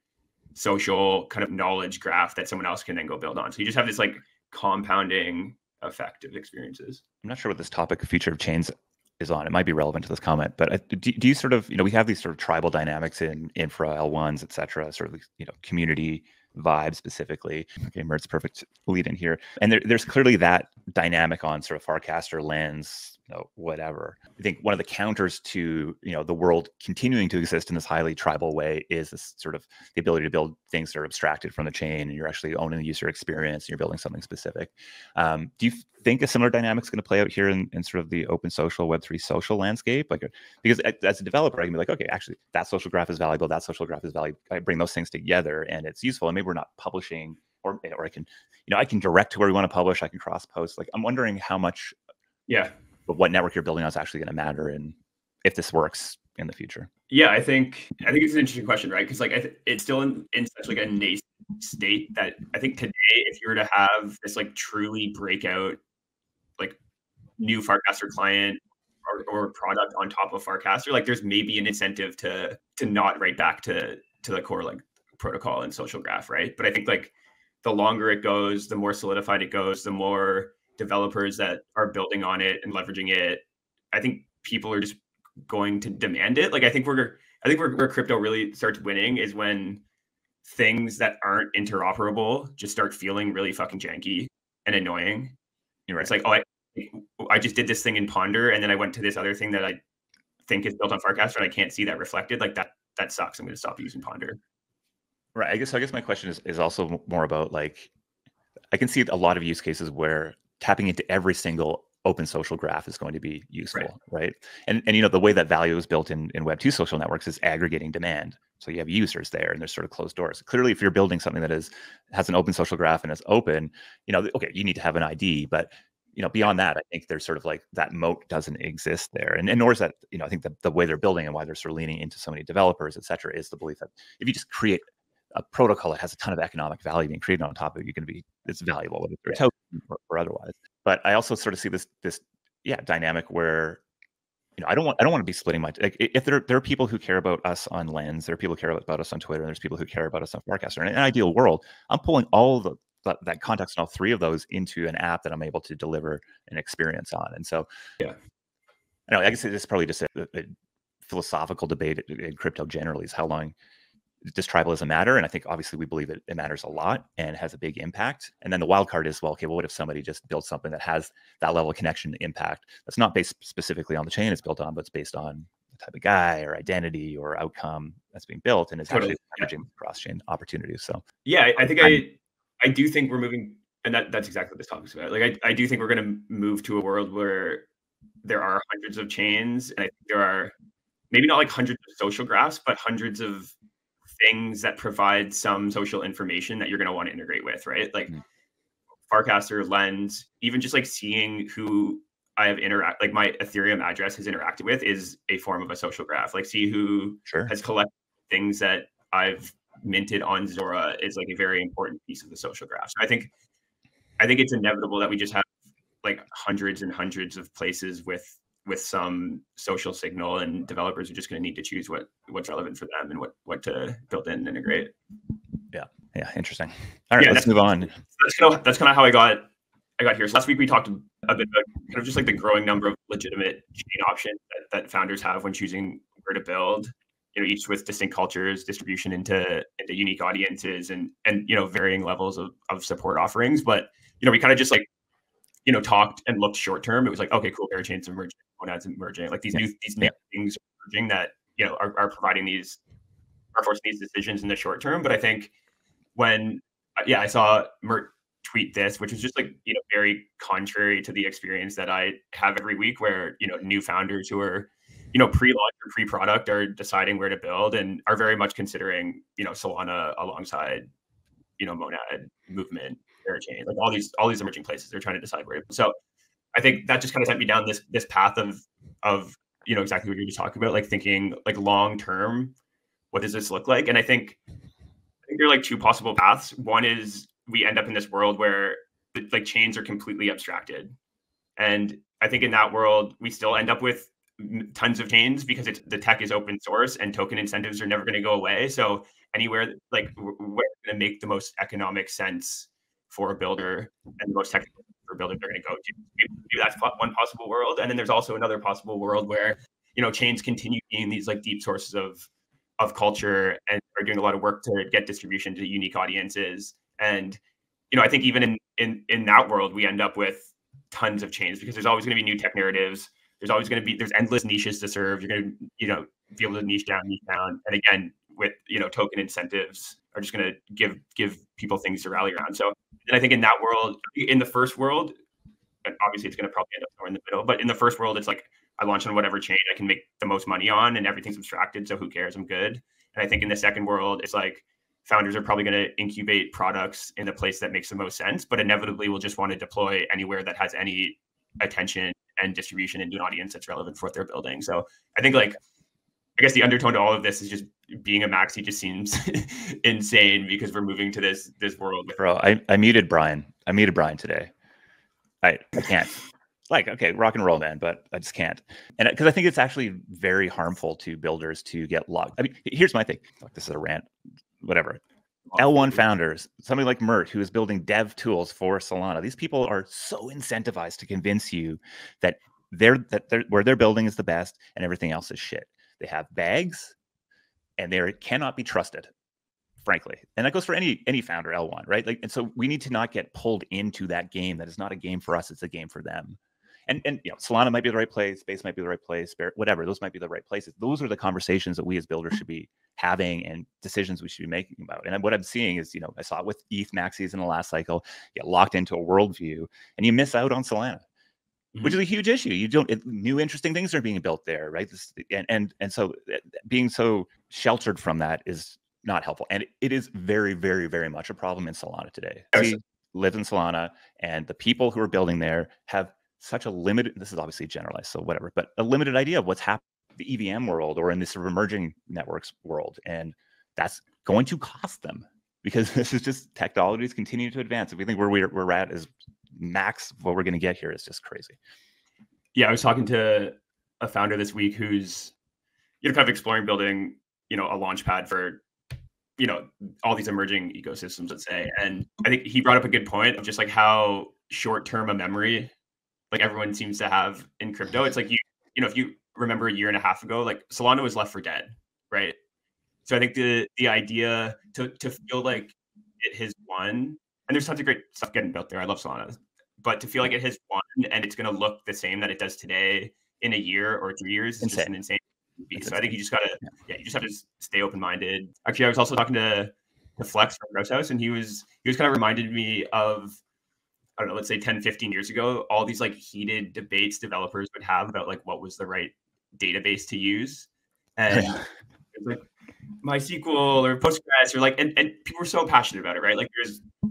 social kind of knowledge graph that someone else can then go build on. So you just have this like compounding effect of experiences. I'm not sure what this topic of future of chains is on. It might be relevant to this comment, but do you sort of, we have these sort of tribal dynamics in infra, L1s, et cetera, sort of, community vibe specifically. Okay, Mert's perfect lead in here. And there's clearly that dynamic on sort of Farcaster lens whatever. I think one of the counters to, the world continuing to exist in this highly tribal way is this sort of the ability to build things that are abstracted from the chain, and you're actually owning the user experience and you're building something specific. Do you think a similar dynamic is going to play out here in sort of the open social Web3 social landscape? Because as a developer, I can be like, okay, actually that social graph is valuable, that social graph is valuable. I bring those things together and it's useful. And maybe we're not publishing, or I can, I can direct to where we want to publish. I can cross post. I'm wondering how much, but what network you're building on is actually going to matter, and if this works in the future. Yeah, I think it's an interesting question, right? Because it's still in such a nascent state that I think today, if you were to have this truly breakout new Farcaster client or product on top of Farcaster, there's maybe an incentive to not write back to the core protocol and social graph, right? But I think the longer it goes, the more solidified it goes, the more developers that are building on it and leveraging it, I think people are just going to demand it. I think where crypto really starts winning is when things that aren't interoperable just start feeling really fucking janky and annoying. You're right. It's I just did this thing in Ponder, and then I went to this other thing that I think is built on Farcaster, and I can't see that reflected. That sucks. I'm going to stop using Ponder. Right. I guess my question is also more about I can see a lot of use cases where tapping into every single open social graph is going to be useful, right? And the way that value is built in Web2 social networks is aggregating demand. So you have users there, and there's sort of closed doors. Clearly, if you're building something that has an open social graph and it's open, okay, you need to have an ID, but beyond that, I think there's sort of that moat doesn't exist there, and nor is that, I think the way they're building and why they're sort of leaning into so many developers, et cetera, is the belief that if you just create a protocol that has a ton of economic value being created on top of it, it's valuable, whether it's a token or otherwise. But I also sort of see this dynamic where I don't want to be splitting my if there are people who care about us on Lens, there are people who care about us on Twitter, and there's people who care about us on Farcaster. In an ideal world, I'm pulling all that context and all three of those into an app that I'm able to deliver an experience on. And so I guess it's probably just a philosophical debate in crypto generally, is how long does tribalism matter? And I think obviously we believe it matters a lot and has a big impact. And then the wild card is, well, okay, well, what if somebody just builds something that has that level of connection impact that's not based specifically on the chain it's built on, but it's based on the type of guy or identity or outcome that's being built, and it's actually leveraging cross-chain opportunities. So I do think we're moving, and that's exactly what this talks about. I do think we're going to move to a world where there are hundreds of chains, and I think there are maybe not hundreds of social graphs, but hundreds of things that provide some social information that you're going to want to integrate with, right? Farcaster, Lens, even just seeing who I have my Ethereum address has interacted with is a form of a social graph. See who has collected things that I've minted on Zora is a very important piece of the social graph. So I think it's inevitable that we just have hundreds and hundreds of places with some social signal, and developers are just going to need to choose what's relevant for them and what to build in and integrate. Yeah, interesting. All right, let's move on. That's kind of how I got here. So last week we talked a bit about kind of just the growing number of legitimate chain options that founders have when choosing where to build. Each with distinct cultures, distribution into unique audiences, and varying levels of support offerings. But we kind of just talked and looked short term. It was okay, cool, Parachain's emerging, Monads emerging, these new things emerging that are providing are forcing these decisions in the short term. But I think when I saw Mert tweet this, which was just very contrary to the experience that I have every week, where new founders who are pre-launch or pre-product are deciding where to build and are very much considering Solana alongside Monad, Movement, Parachain, all these emerging places they're trying to decide where. So I think that just kind of sent me down this path of exactly what you're just talking about, thinking long term, what does this look like? And I think there are two possible paths. One is we end up in this world where chains are completely abstracted, and I think in that world we still end up with tons of chains because the tech is open source and token incentives are never going to go away. So anywhere where it's going to make the most economic sense for a builder and the most technical for a builder, they're going to go to. That's one possible world. And then there's also another possible world where chains continue being these deep sources of culture and are doing a lot of work to get distribution to unique audiences. And I think even in that world we end up with tons of chains, because there's always going to be new tech narratives. There's endless niches to serve. You're going to, be able to niche down. And again, with, token incentives are just going to give people things to rally around. So, and I think in that world, in the first world, and obviously it's going to probably end up somewhere in the middle, but in the first world, it's like I launch on whatever chain I can make the most money on, and everything's abstracted. So who cares? I'm good. And I think in the second world, it's like founders are probably going to incubate products in the place that makes the most sense, but inevitably will just want to deploy anywhere that has any attention and distribution into an audience that's relevant for what they're building. So I think I guess the undertone to all of this is just being a maxi just seems insane, because we're moving to this world. Bro, I muted Brian. I muted Brian today. I can't. Okay, rock and roll, man, but I just can't. And because I think it's actually very harmful to builders to get locked. I mean, here's my thing. This is a rant, whatever. L1 founders, somebody like Mert, who is building dev tools for Solana. These people are so incentivized to convince you that where they're building is the best and everything else is shit. They have bags and they cannot be trusted, frankly. And that goes for any founder, L1, right? And so we need to not get pulled into that game. That is not a game for us, it's a game for them. And Solana might be the right place, Base might be the right place, whatever, those might be the right places. Those are the conversations that we as builders should be having and decisions we should be making about. And what I'm seeing is, I saw it with ETH maxis in the last cycle, get locked into a worldview and you miss out on Solana, which is a huge issue. New interesting things are being built there, right? And so being so sheltered from that is not helpful. And it is very, very, very much a problem in Solana today. I live in Solana, and the people who are building there have such a limited, this is obviously generalized, so whatever, but a limited idea of what's happening in the EVM world or in this sort of emerging networks world. And that's going to cost them, because this is just technologies continue to advance. If we think where we're at is max, what we're going to get here is just crazy. Yeah, I was talking to a founder this week who's kind of exploring building, a launch pad for all these emerging ecosystems, let's say. And I think he brought up a good point of just like how short-term a memory like everyone seems to have in crypto. It's like if you remember a year and a half ago, like Solana was left for dead, right? So I think the idea to feel like it has won, and there's tons of great stuff getting built there. I love Solana, but to feel like it has won and it's going to look the same that it does today in a year or 3 years is just an insane beast. So I think you just gotta, you just have to stay open-minded. Actually, I was also talking to Flex from Gross House, and he was kind of reminded me of, I don't know, let's say 10, 15 years ago, all these like heated debates developers would have about like what was the right database to use. And it's like MySQL or Postgres or like, and people were so passionate about it, right? Like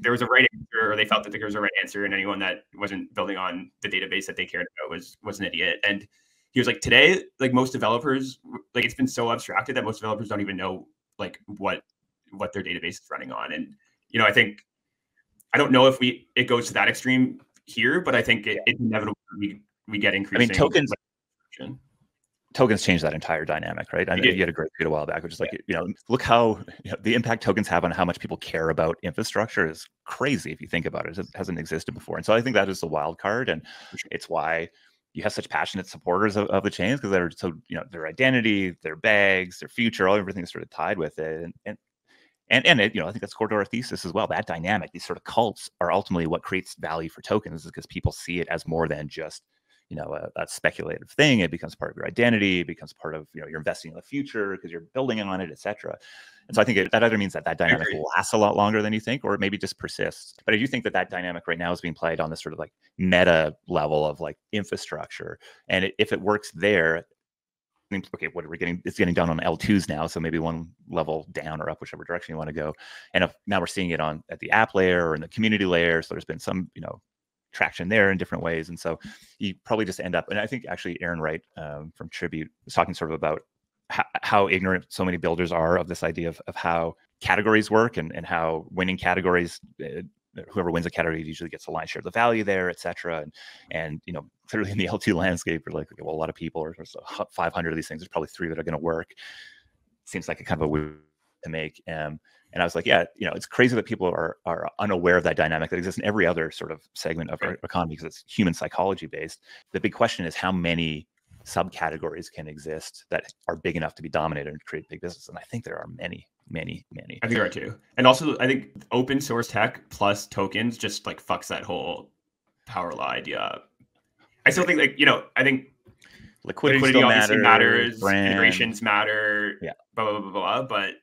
there was a right answer, or they felt that there was a right answer, and anyone that wasn't building on the database that they cared about was an idiot. And he was like, today, like most developers, like it's been so abstracted that most developers don't even know like what their database is running on. And, I don't know if it goes to that extreme here, but I think it's inevitable we get increasing. I mean, tokens change that entire dynamic, right? I know you had a great tweet a while back, which is like, look how the impact tokens have on how much people care about infrastructure is crazy if you think about it. It hasn't existed before. And so I think that is the wild card. And it's why you have such passionate supporters of the chains, because they're so, their identity, their bags, their future, everything is sort of tied with it. And it, I think that's core to our thesis as well. That dynamic, these sort of cults are ultimately what creates value for tokens, is because people see it as more than just, a speculative thing. It becomes part of your identity. It becomes part of, you're investing in the future because you're building on it, et cetera. And so I think that either means that dynamic lasts a lot longer than you think, or it maybe just persists. But I do think that dynamic right now is being played on this sort of like meta level of like infrastructure. And if it works there, okay, what are we getting? It's getting done on L2s now, so maybe one level down or up, whichever direction you want to go. And now we're seeing it at the app layer or in the community layer. So there's been some, traction there in different ways. And so you probably just end up, and I think actually Aaron Wright from Tribute was talking sort of about how ignorant so many builders are of this idea of how categories work and how winning categories, whoever wins a category usually gets a lion's share of the value there, et cetera. And clearly in the L2 landscape, we're like, okay, well, a lot of people, or 500 of these things, there's probably 3 that are going to work. Seems like a kind of a weird to make. And I was like, yeah, it's crazy that people are unaware of that dynamic that exists in every other sort of segment of our economy, because it's human psychology based. The big question is how many subcategories can exist that are big enough to be dominated and create big business. And I think there are many. I think there are too. And also, I think open source tech plus tokens just like fucks that whole power law idea up, I still think I think liquidity obviously still matters, brand. integrations matter, Yeah. blah, blah, blah, blah, but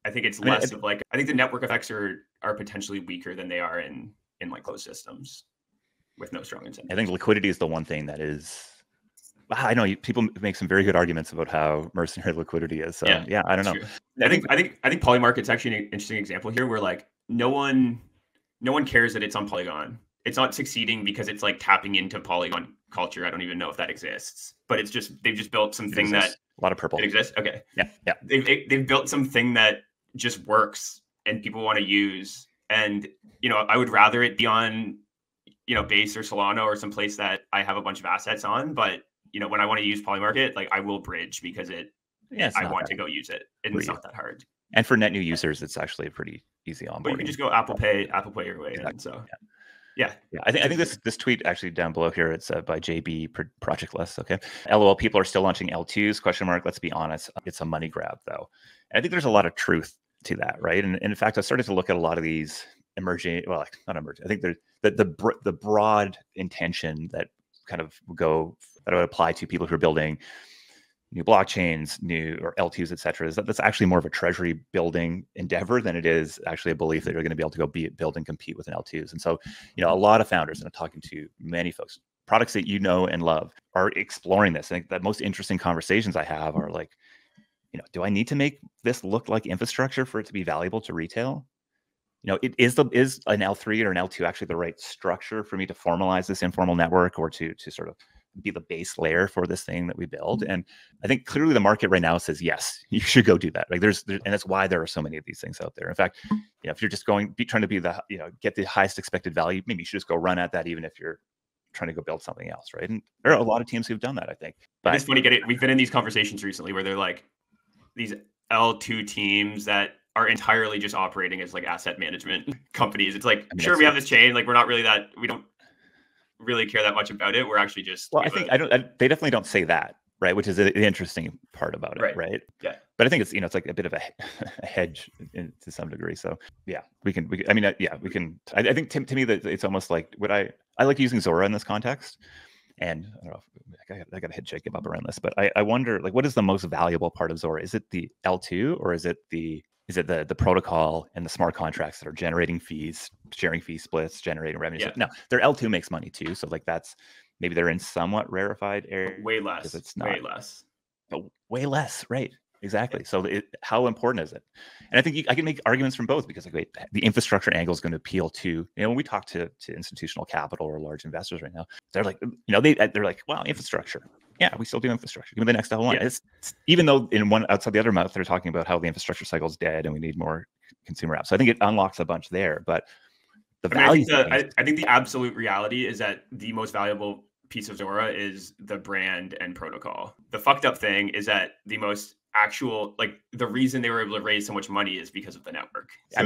I think it's less of I think the network effects are potentially weaker than they are in like closed systems with no strong incentive. I think liquidity is the one thing that is. I know people make some very good arguments about how mercenary liquidity is. So yeah, I don't know. True. I think Polymarket's actually an interesting example here, where like no one cares that it's on Polygon. It's not succeeding because it's like tapping into Polygon culture. I don't even know if that exists, but it's just they've just built something that a lot of purple. It exists. Okay. Yeah. They've built something that just works and people want to use. And I would rather it be on Base or Solana or someplace that I have a bunch of assets on, but when I want to use Polymarket, like I will bridge because I want to go use it. And it's not that hard. And for net new users, it's actually a pretty easy onboarding. But you can just go Apple Pay your way in. So yeah. I think this tweet actually down below here, it's by JB Projectless. Okay. LOL, people are still launching L2s, ? Let's be honest. It's a money grab though. And I think there's a lot of truth to that, right? And in fact, I started to look at a lot of these emerging, well, not emerging. I think there's the broad intention that kind of that would apply to people who are building new blockchains, new or L2s, et cetera, is that's actually more of a treasury building endeavor than it is actually a belief that you're going to be able to go build and compete with an L2s. And so, a lot of founders, and I'm talking to many folks, products that and love, are exploring this. I think the most interesting conversations I have are like, do I need to make this look like infrastructure for it to be valuable to retail? Is an L3 or an L2 actually the right structure for me to formalize this informal network or to sort of be the base layer for this thing that we build? And I think clearly the market right now says, yes, you should go do that. Like and that's why there are so many of these things out there. In fact, if you're just trying to be get the highest expected value, maybe you should just go run at that, even if you're trying to go build something else. Right. And there are a lot of teams who've done that, I think. But it's funny, we've been in these conversations recently where they're like these L2 teams that are entirely just operating as like asset management companies. It's like, sure, we have this chain, like we don't really care that much about it. We're actually just they definitely don't say that, right? Which is the interesting part about it, right? Yeah. But I think it's it's like a bit of a hedge to some degree. So yeah, we can. I think to me that it's almost like I like using Zora in this context. And I don't know, I got to hit Jacob up around this, but I wonder, like, what is the most valuable part of Zora? Is it the L2 or is it the protocol and the smart contracts that are generating fees, sharing fee splits, generating revenue? Yeah. No, their L2 makes money too. So like maybe they're in somewhat rarefied area. Way less. It's not. Way less. But way less, right? Exactly. Yeah. So how important is it? And I think I can make arguments from both because the infrastructure angle is going to appeal to, when we talk to institutional capital or large investors right now, they're like, they're like, wow, infrastructure. Yeah, we still do infrastructure. Give me the next L1. Yeah. It's even though in one outside the other mouth, they're talking about how the infrastructure cycle is dead and we need more consumer apps. So I think it unlocks a bunch there. But the value. I think the absolute reality is that the most valuable piece of Zora is the brand and protocol. The fucked up thing is that the most actual, like, the reason they were able to raise so much money is because of the network. So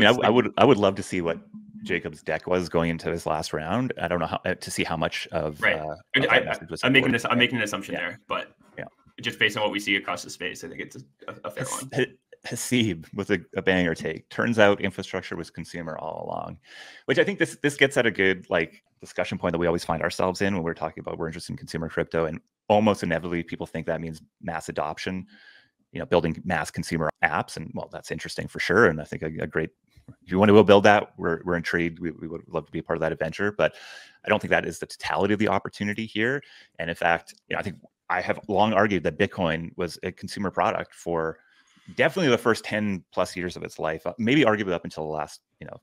I would love to see what Jacob's deck was going into his last round. I don't know how to see how much of I'm making an assumption there, but just based on what we see across the space, I think it's a fair one. Hasib with a banger take. Turns out infrastructure was consumer all along, which I think this gets at a good discussion point that we always find ourselves in when we're talking about we're interested in consumer crypto, and almost inevitably people think that means mass adoption, building mass consumer apps, and well, that's interesting for sure. And I think a great, if you want to go build that, we're intrigued. We would love to be a part of that adventure, but I don't think that is the totality of the opportunity here. And in fact, I think I have long argued that Bitcoin was a consumer product for definitely the first 10 plus years of its life, maybe arguably up until the last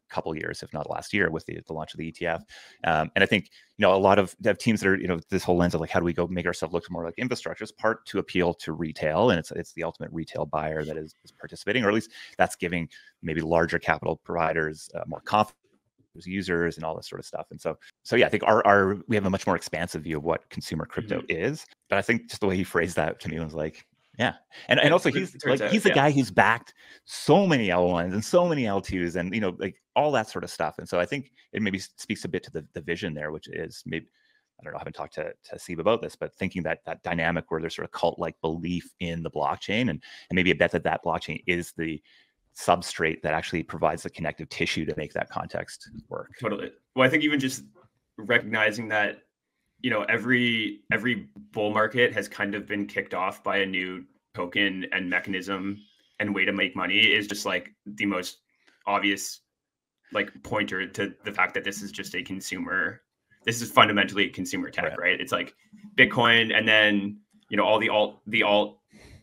couple years, if not last year, with the launch of the ETF. And I think a lot of teams that are this whole lens of like, how do we go make ourselves look more like infrastructure, is part to appeal to retail, and it's the ultimate retail buyer that is participating, or at least that's giving maybe larger capital providers more confidence, users, and all this sort of stuff. And so yeah, I think we have a much more expansive view of what consumer crypto is. But I think just the way he phrased that to me was like, yeah. And also he's the guy who's backed so many L1s and so many L2s and, all that sort of stuff. And so I think it maybe speaks a bit to the vision there, which is maybe, I don't know, I haven't talked to Steve about this, but thinking that dynamic where there's sort of cult-like belief in the blockchain and maybe a bet that blockchain is the substrate that actually provides the connective tissue to make that context work. Totally. Well, I think even just recognizing that every bull market has kind of been kicked off by a new token and mechanism and way to make money is just like the most obvious like pointer to the fact that this is just this is fundamentally consumer tech, right? It's like Bitcoin, and then all the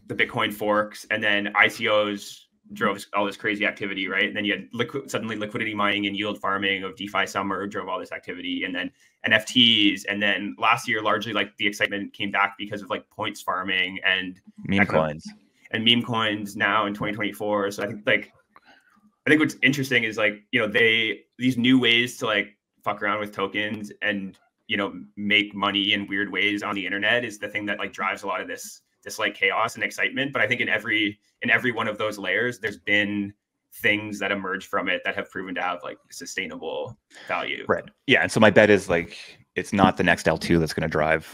Bitcoin forks, and then ICOs drove all this crazy activity, right? And then you had suddenly liquidity mining and yield farming of DeFi Summer drove all this activity, and then NFTs, and then last year largely like the excitement came back because of like points farming and meme coins now in 2024. So I think what's interesting is like these new ways to like fuck around with tokens and make money in weird ways on the internet is the thing that like drives a lot of this like chaos and excitement. But I think in every one of those layers, there's been things that emerge from it that have proven to have like sustainable value. Right. Yeah. And so my bet is like, it's not the next L2 that's going to drive,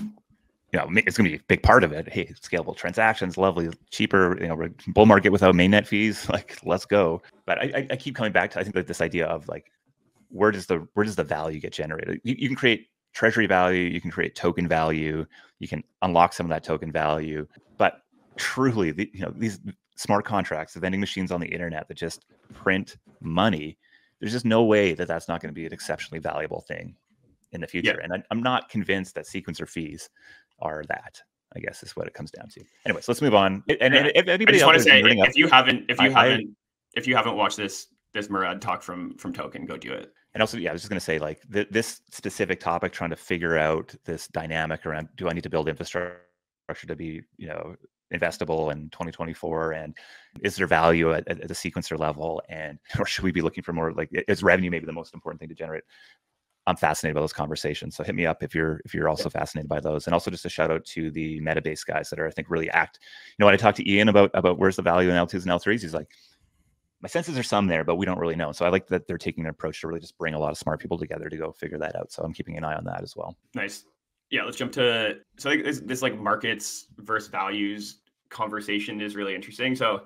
it's going to be a big part of it. Hey, scalable transactions, lovely, cheaper, bull market without mainnet fees. Like, let's go. But I keep coming back to, I think like this idea of like, where does the value get generated? You can create treasury value, you can create token value, you can unlock some of that token value. But truly, these smart contracts, the vending machines on the internet that just print money, there's just no way that that's not going to be an exceptionally valuable thing in the future. Yeah. And I'm not convinced that sequencer fees are that, I guess is what it comes down to. Anyways, let's move on. And if anybody I just want to say, if you haven't watched this Murad talk from Token, go do it. And also, I was just going to say, like this specific topic, trying to figure out this dynamic around, do I need to build infrastructure to be, investable in 2024, and is there value at the sequencer level, or should we be looking for more like, is revenue maybe the most important thing to generate? I'm fascinated by those conversations. So hit me up if you're also fascinated by those. And also just a shout out to the Metabase guys that are, I think, really when I talked to Ian about where's the value in L2s and L3s, he's like, my senses are some there, but we don't really know. So I like that they're taking an approach to really just bring a lot of smart people together to go figure that out. So I'm keeping an eye on that as well. Nice. Yeah, let's jump to, so I think this like markets versus values conversation is really interesting. So,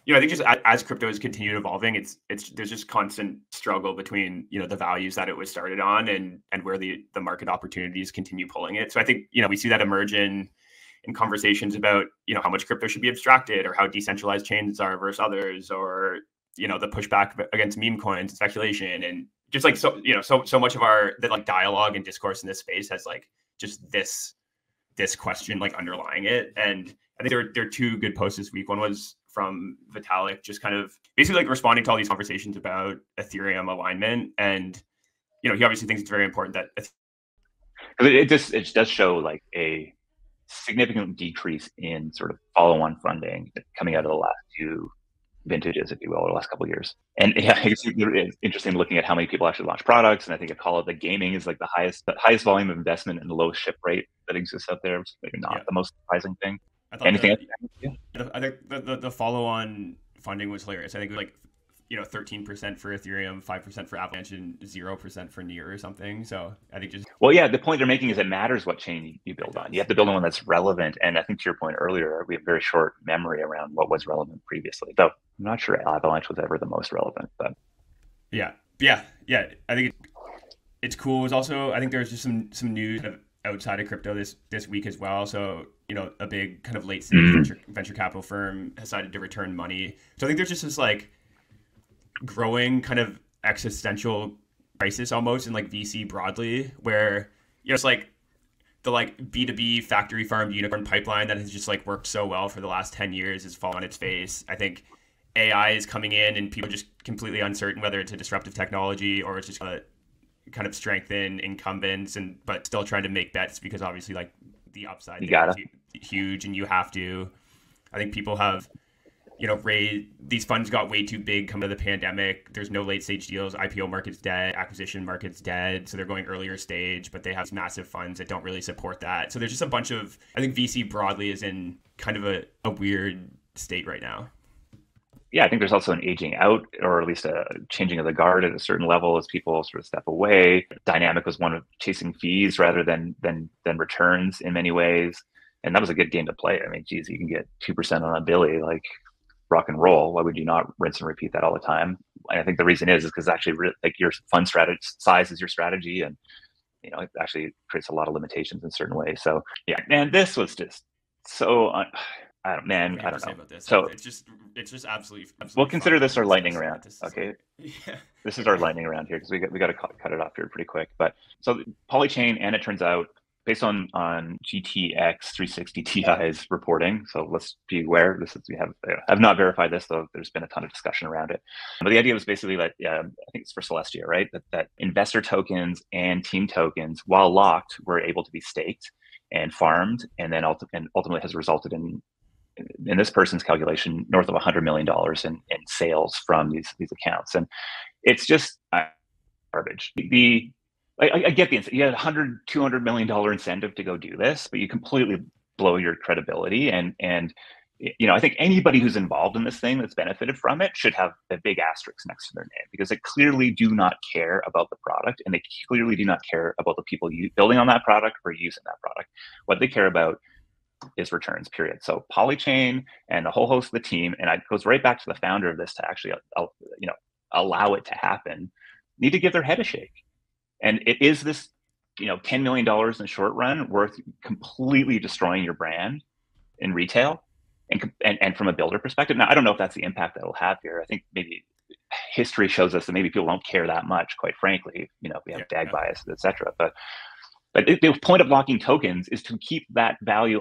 I think just as crypto has continued evolving, there's just constant struggle between, the values that it was started on and where the market opportunities continue pulling it. So I think, we see that emerge in conversations about, how much crypto should be abstracted, or how decentralized chains are versus others, or, the pushback against meme coins and speculation. And just like, so much of the like dialogue and discourse in this space has like just this question like underlying it. And I think there are two good posts this week. One was from Vitalik, just kind of basically like responding to all these conversations about Ethereum alignment. And, he obviously thinks it's very important that it does show like a significant decrease in sort of follow-on funding coming out of the last two vintages, if you will, or the last couple of years. And yeah, it's interesting looking at how many people actually launch products. And I think I call it the gaming is like the highest volume of investment and the lowest ship rate that exists out there. It's maybe not the most surprising thing. Anything else? I think the follow-on funding was hilarious. I think it was like 13% for Ethereum, 5% for Avalanche, and 0% for Near or something. So I think the point they're making is it matters what chain you build on. You have to build on one that's relevant. And I think to your point earlier, we have very short memory around what was relevant previously. Though I'm not sure Avalanche was ever the most relevant, but yeah. I think it's cool. It was also, I think there's just some news kind of outside of crypto this week as well. So a big kind of late stage venture capital firm decided to return money. So I think there's just this like growing kind of existential crisis almost in like VC broadly, where it's like the like B2B factory farm unicorn pipeline that has just like worked so well for the last 10 years has fallen on its face. I think AI is coming in and people are just completely uncertain whether it's a disruptive technology or it's just going to kind of strengthen incumbents, but still trying to make bets because obviously like the upside is huge and you have to. I think people have these funds got way too big coming to the pandemic. There's no late stage deals. IPO market's dead. Acquisition market's dead. So they're going earlier stage, but they have massive funds that don't really support that. So there's just a bunch of, I think VC broadly is in kind of a weird state right now. Yeah, I think there's also an aging out, or at least a changing of the guard at a certain level as people sort of step away. Dynamic was one of chasing fees rather than returns in many ways. And that was a good game to play. I mean, geez, you can get 2% on a Billy, like rock and roll. Why would you not rinse and repeat that all the time? And I think the reason is because actually like your fund strategy size is your strategy, and it actually creates a lot of limitations in certain ways. So yeah, man, this was just so I don't know. About this. So it's just absolutely we'll consider this our lightning disgusting round. that this is Okay. Yeah. This is our lightning round here, because we got to cut it off here pretty quick. But so Polychain, and it turns out, based on GTX 360 Ti's reporting. So let's be aware. I've not verified this, though. There's been a ton of discussion around it. But the idea was basically that, I think it's for Celestia, right? That investor tokens and team tokens, while locked, were able to be staked and farmed, and then ultimately has resulted in this person's calculation, north of $100 million in sales from these accounts. And it's just garbage. I get you had $200 million incentive to go do this, but you completely blow your credibility. And I think anybody who's involved in this thing that's benefited from it should have a big asterisk next to their name, because they clearly do not care about the product, and they clearly do not care about the people building on that product or using that product. What they care about is returns, period. So Polychain and the whole host of the team, and it goes right back to the founder of this to actually allow it to happen, need to give their head a shake. And it is this $10 million in the short run worth completely destroying your brand in retail and from a builder perspective. Now, I don't know if that's the impact that it'll have here. I think maybe history shows us that maybe people don't care that much, quite frankly. We have DAG bias, etc. But the point of locking tokens is to keep that value,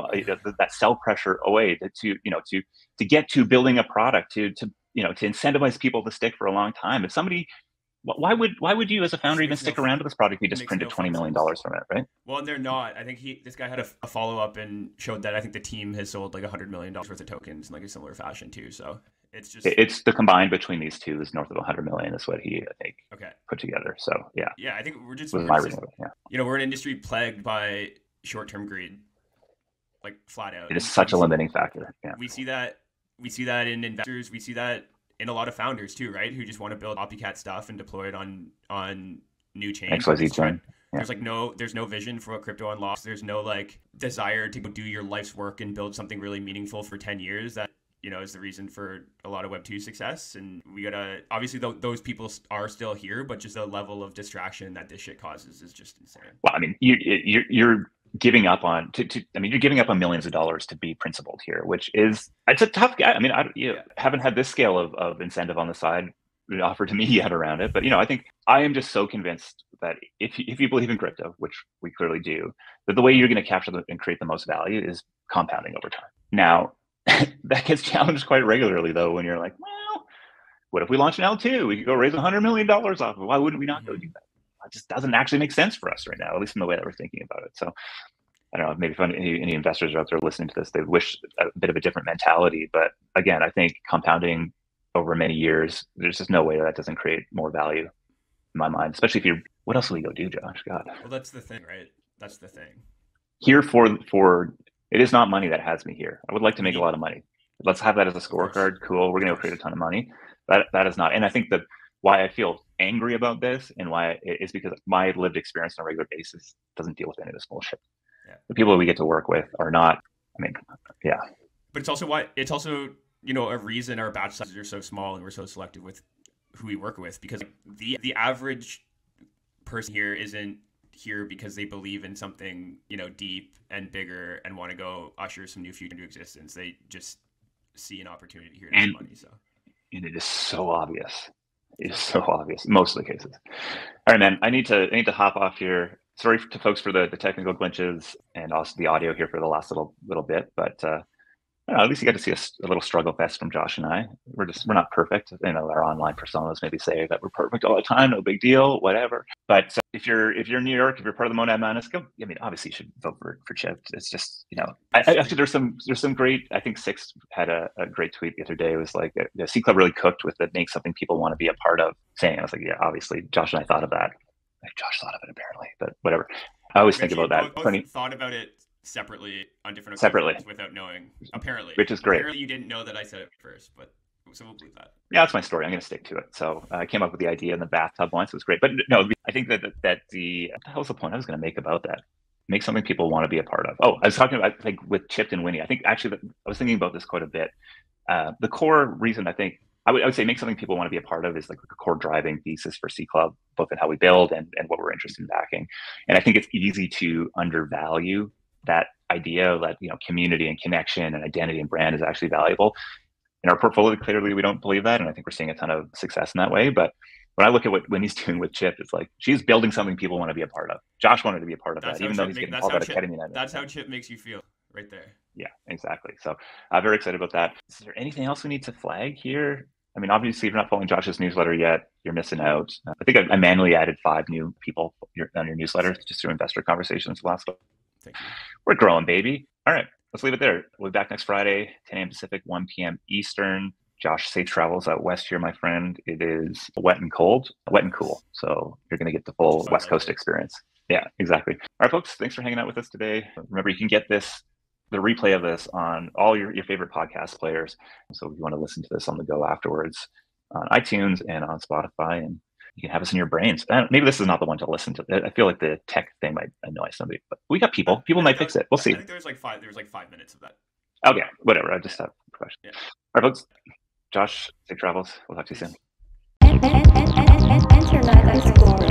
that sell pressure away, to get to building a product, to incentivize people to stick for a long time. If somebody, why would you as a founder even stick around to this product if you just printed $20 million from it, right? Well, and they're not. I think this guy had a follow up and showed that I think the team has sold like $100 million worth of tokens in like a similar fashion too. So it's the combined between these two is north of 100 million is what he, I think, put together. So yeah, I think we're just we're an industry plagued by short-term greed, like flat out. It is such a limiting factor. Yeah, we see that in investors. We see that in a lot of founders too, right? Who just want to build copycat stuff and deploy it on new chains. XYZ chain. Yeah. There's no vision for what crypto unlocks. There's no desire to go do your life's work and build something really meaningful for 10 years. That is the reason for a lot of Web2 success. And we gotta, obviously those people are still here, but just the level of distraction that this shit causes is just insane. Well, I mean, you're giving up on you're giving up on millions of dollars to be principled here, which it's a tough guy. I mean, haven't had this scale of incentive on the side offered to me yet around it, but I think I am just so convinced that if you believe in crypto, which we clearly do, that the way you're going to capture and create the most value is compounding over time. Now, that gets challenged quite regularly, though, when you're like, well, what if we launch an L2? We could go raise $100 million off of it. Why wouldn't we not go do that? It just doesn't actually make sense for us right now, at least in the way that we're thinking about it. So I don't know, maybe if any investors are out there listening to this, they wish a bit of a different mentality. But again, I think compounding over many years, there's just no way that doesn't create more value in my mind, especially if what else will we go do, Josh? God. Well, that's the thing, right? That's the thing. Here for it is not money that has me here. I would like to make a lot of money. Let's have that as a scorecard. Cool. We're going to create a ton of money. That is not. And I think that why I feel angry about this and why is because my lived experience on a regular basis doesn't deal with any of this bullshit. Yeah. The people that we get to work with are not. I mean, yeah. But it's also a reason our batch sizes are so small and we're so selective with who we work with, because the average person here isn't here because they believe in something deep and bigger and want to go usher some new future into existence. They just see an opportunity here to make money. So, and it is so obvious. It is so obvious in most of the cases. All right, man. I need to hop off here. Sorry to folks for the technical glitches and also the audio here for the last little bit, but at least you got to see a little struggle fest from Josh and I. We're not perfect. Our online personas maybe say that we're perfect all the time, no big deal, whatever. But if you're in New York, if you're part of the Monad Madness, go. I mean, obviously you should vote for Chip. It's just actually there's some great. I think Six had a great tweet the other day. It was like the C Club really cooked with it, make something people want to be a part of. Saying, I was like, yeah, obviously Josh and I thought of that. Josh thought of it apparently, but whatever. I always think about that. Both thought about it separately on different occasions without knowing, apparently. Which is great. Apparently you didn't know that I said it first, but so we'll believe that. Yeah, that's my story. I'm going to stick to it. So I came up with the idea in the bathtub once. It was great. But no, I think that what the hell's the point I was going to make about that? Make something people want to be a part of. Oh, I was talking about with Chipped and Winnie. I think actually I was thinking about this quite a bit. The core reason I think I would say make something people want to be a part of is like a core driving thesis for C Club, both in how we build and what we're interested in backing. And I think it's easy to undervalue that idea that, community and connection and identity and brand is actually valuable. In our portfolio, clearly we don't believe that. And I think we're seeing a ton of success in that way. But when I look at what Winnie's doing with Chip, it's like she's building something people want to be a part of. Josh wanted to be a part of that, even though he's getting called out Academy Night. That's how Chip makes you feel right there. Yeah, exactly. So I'm very excited about that. Is there anything else we need to flag here? I mean, obviously, if you're not following Josh's newsletter yet, you're missing out. I think I manually added 5 new people on your newsletter just through investor conversations last week. Thank you. We're growing, baby. All right, let's leave it there. We'll be back next Friday, 10 a.m. Pacific, 1 p.m. Eastern. Josh, safe travels out west here, my friend. It is wet and cool. So you're going to get the full West Coast experience. Yeah, exactly. All right, folks, thanks for hanging out with us today. Remember, you can get the replay of this on all your favorite podcast players. So if you want to listen to this on the go afterwards, on iTunes and on Spotify, and you can have us in your brains. Maybe this is not the one to listen to. I feel like the tech thing might annoy somebody, but we got people. People might fix it. We'll see. I think there was like 5 minutes of that. Okay, whatever. I just have a question. Yeah. All right, folks. Josh, safe travels. We'll talk to you soon. Internet Explorer.